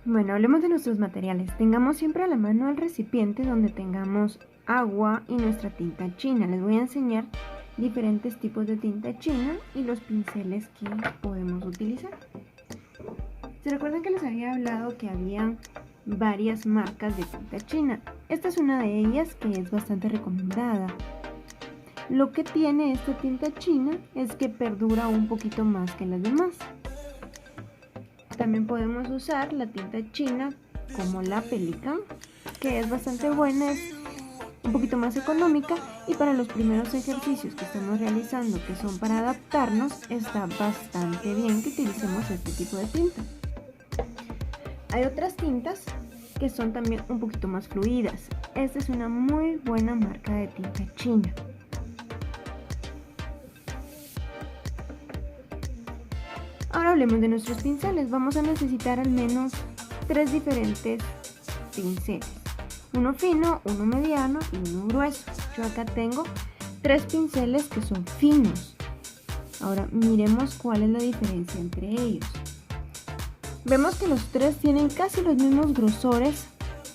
Bueno, hablemos de nuestros materiales. Tengamos siempre a la mano el recipiente donde tengamos agua y nuestra tinta china. Les voy a enseñar diferentes tipos de tinta china y los pinceles que podemos utilizar. ¿Se recuerdan que les había hablado que había varias marcas de tinta china? Esta es una de ellas que es bastante recomendada. Lo que tiene esta tinta china es que perdura un poquito más que las demás. También podemos usar la tinta china como la Pelican, que es bastante buena, es un poquito más económica, y para los primeros ejercicios que estamos realizando, que son para adaptarnos, está bastante bien que utilicemos este tipo de tinta. Hay otras tintas que son también un poquito más fluidas. Esta es una muy buena marca de tinta china. Ahora hablemos de nuestros pinceles. Vamos a necesitar al menos 3 diferentes pinceles. Uno fino, uno mediano y uno grueso. Yo acá tengo 3 pinceles que son finos. Ahora miremos cuál es la diferencia entre ellos. Vemos que los 3 tienen casi los mismos grosores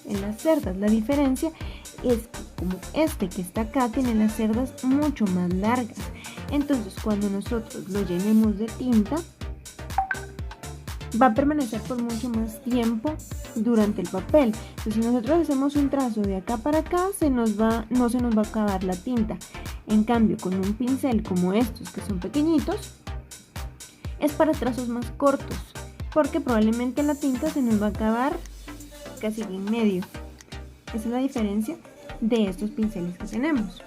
en las cerdas. La diferencia es que como este que está acá tiene las cerdas mucho más largas. Entonces cuando nosotros lo llenemos de tinta, va a permanecer por mucho más tiempo durante el papel. Entonces, si nosotros hacemos un trazo de acá para acá, no se nos va a acabar la tinta. En cambio, con un pincel como estos, que son pequeñitos, es para trazos más cortos, porque probablemente la tinta se nos va a acabar casi en medio. Esa es la diferencia de estos pinceles que tenemos.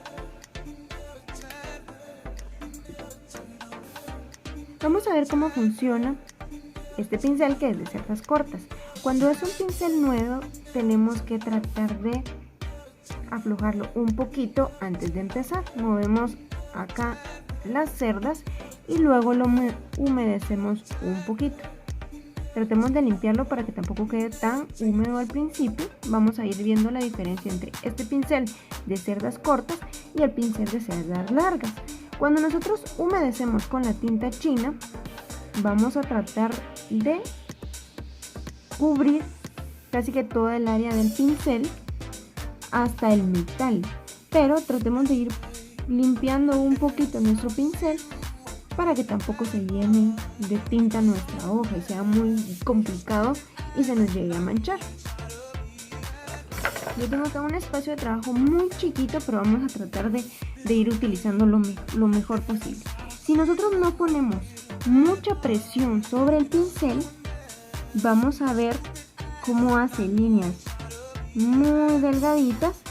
Vamos a ver cómo funciona este pincel, que es de cerdas cortas. Cuando es un pincel nuevo, tenemos que tratar de aflojarlo un poquito antes de empezar. Movemos acá las cerdas y luego lo humedecemos un poquito. Tratemos de limpiarlo para que tampoco quede tan húmedo al principio. Vamos a ir viendo la diferencia entre este pincel de cerdas cortas y el pincel de cerdas largas. Cuando nosotros humedecemos con la tinta china, vamos a tratar de cubrir casi que toda el área del pincel hasta el metal, pero tratemos de ir limpiando un poquito nuestro pincel para que tampoco se llene de tinta nuestra hoja y sea muy complicado y se nos llegue a manchar. Yo tengo acá un espacio de trabajo muy chiquito, pero vamos a tratar de ir utilizando lo mejor posible. Si nosotros no ponemos mucha presión sobre el pincel, vamos a ver cómo hace líneas muy delgaditas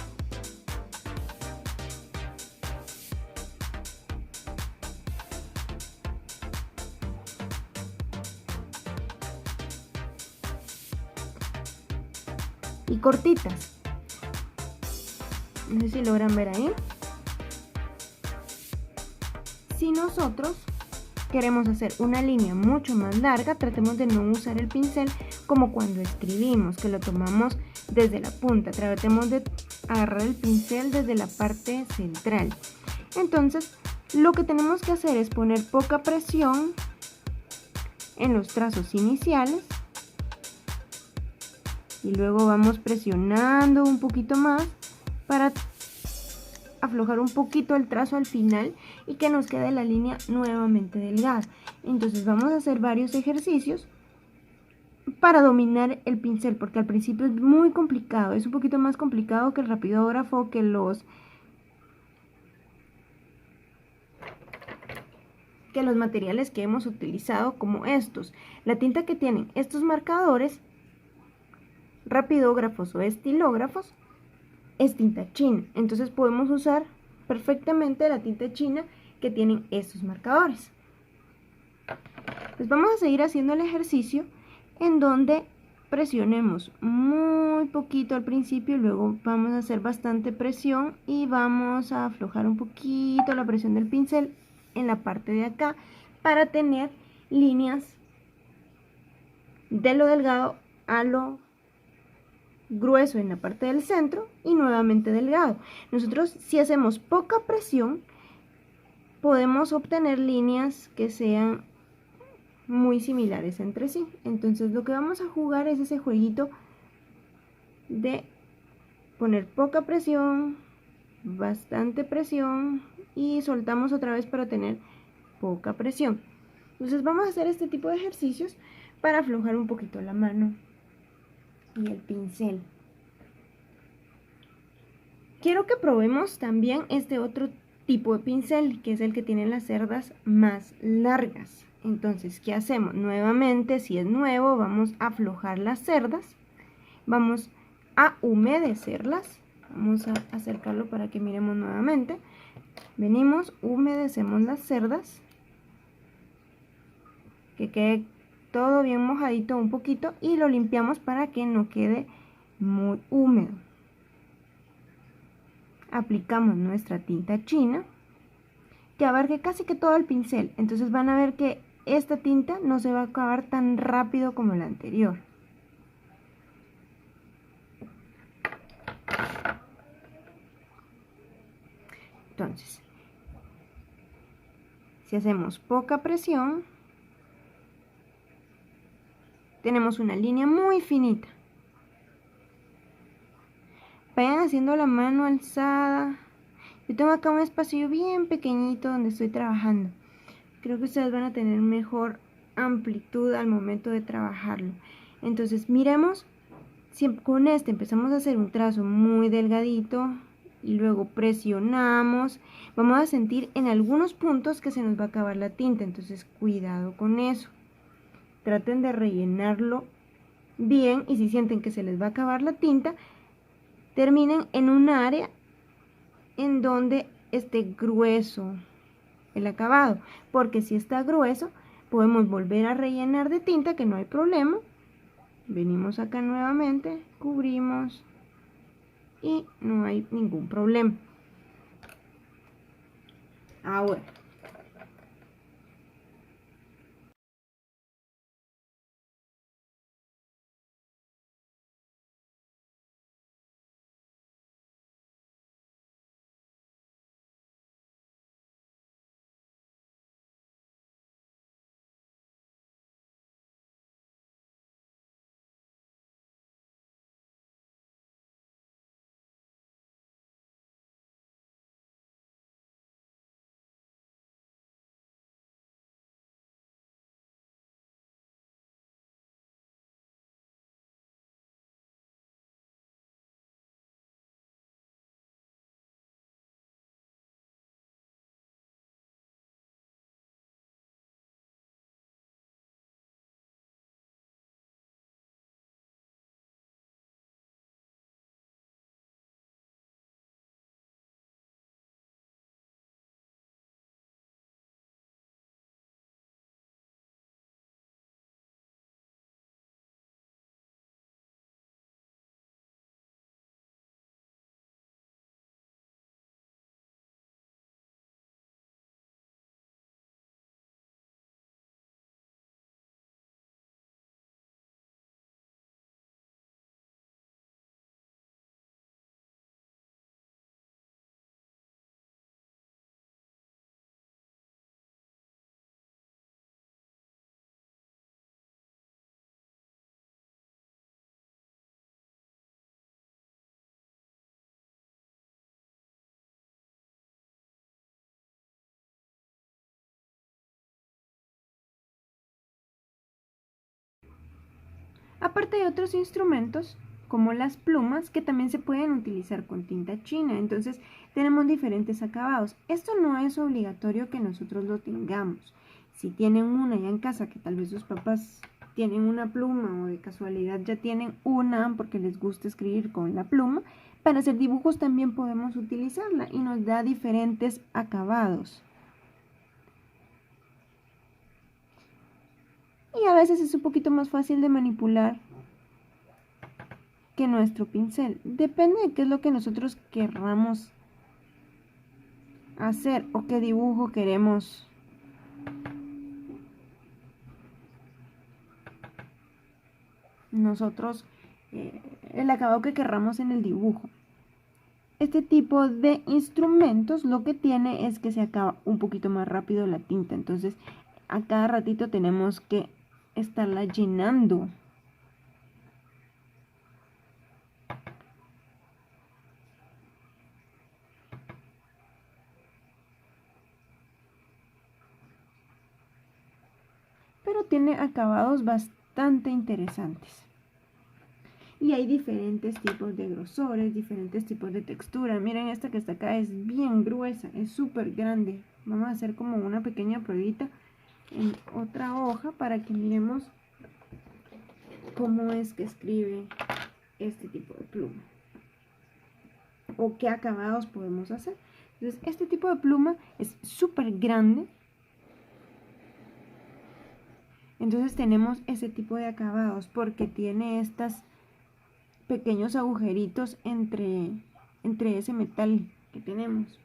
y cortitas. No sé si logran ver ahí. Si nosotros queremos hacer una línea mucho más larga, tratemos de no usar el pincel como cuando escribimos, que lo tomamos desde la punta. Tratemos de agarrar el pincel desde la parte central. Entonces, lo que tenemos que hacer es poner poca presión en los trazos iniciales y luego vamos presionando un poquito más para aflojar un poquito el trazo al final y que nos quede la línea nuevamente delgada. Entonces vamos a hacer varios ejercicios para dominar el pincel, porque al principio es muy complicado, es un poquito más complicado que el rapidógrafo, que los materiales que hemos utilizado como estos. La tinta que tienen estos marcadores, rapidógrafos o estilógrafos, es tinta china. Entonces podemos usar perfectamente la tinta china que tienen estos marcadores. Pues vamos a seguir haciendo el ejercicio en donde presionemos muy poquito al principio y luego vamos a hacer bastante presión y vamos a aflojar un poquito la presión del pincel en la parte de acá para tener líneas de lo delgado a lo grueso en la parte del centro y nuevamente delgado. Nosotros, si hacemos poca presión, podemos obtener líneas que sean muy similares entre sí. Entonces lo que vamos a jugar es ese jueguito de poner poca presión, bastante presión y soltamos otra vez para tener poca presión. Entonces vamos a hacer este tipo de ejercicios para aflojar un poquito la mano y el pincel. Quiero que probemos también este otro tipo de pincel, que es el que tiene las cerdas más largas. Entonces, ¿qué hacemos? Nuevamente, si es nuevo, vamos a aflojar las cerdas, vamos a humedecerlas. Vamos a acercarlo para que miremos nuevamente. Venimos, humedecemos las cerdas, que quede todo bien mojadito un poquito, y lo limpiamos para que no quede muy húmedo. Aplicamos nuestra tinta china, que abarque casi que todo el pincel. Entonces van a ver que esta tinta no se va a acabar tan rápido como la anterior. Entonces, si hacemos poca presión, tenemos una línea muy finita. Vayan haciendo la mano alzada. Yo tengo acá un espacio bien pequeñito donde estoy trabajando. Creo que ustedes van a tener mejor amplitud al momento de trabajarlo. Entonces miremos, si con este empezamos a hacer un trazo muy delgadito y luego presionamos, vamos a sentir en algunos puntos que se nos va a acabar la tinta. Entonces cuidado con eso. Traten de rellenarlo bien, y si sienten que se les va a acabar la tinta, terminen en un área en donde esté grueso el acabado, porque si está grueso podemos volver a rellenar de tinta, que no hay problema. Venimos acá nuevamente, cubrimos y no hay ningún problema. Ahora, aparte hay otros instrumentos como las plumas que también se pueden utilizar con tinta china. Entonces tenemos diferentes acabados. Esto no es obligatorio que nosotros lo tengamos. Si tienen una ya en casa, que tal vez sus papás tienen una pluma o de casualidad ya tienen una porque les gusta escribir con la pluma, para hacer dibujos también podemos utilizarla y nos da diferentes acabados. Y a veces es un poquito más fácil de manipular que nuestro pincel. Depende de qué es lo que nosotros querramos hacer o qué dibujo queremos nosotros, el acabado que querramos en el dibujo. Este tipo de instrumentos lo que tiene es que se acaba un poquito más rápido la tinta. Entonces a cada ratito tenemos que estarla llenando. Pero tiene acabados bastante interesantes. Y hay diferentes tipos de grosores, diferentes tipos de textura. Miren, esta que está acá es bien gruesa, es súper grande. Vamos a hacer como una pequeña pruebita en otra hoja para que miremos cómo es que escribe este tipo de pluma. O qué acabados podemos hacer. Entonces, este tipo de pluma es súper grande. Entonces tenemos ese tipo de acabados porque tiene estas pequeños agujeritos entre ese metal que tenemos.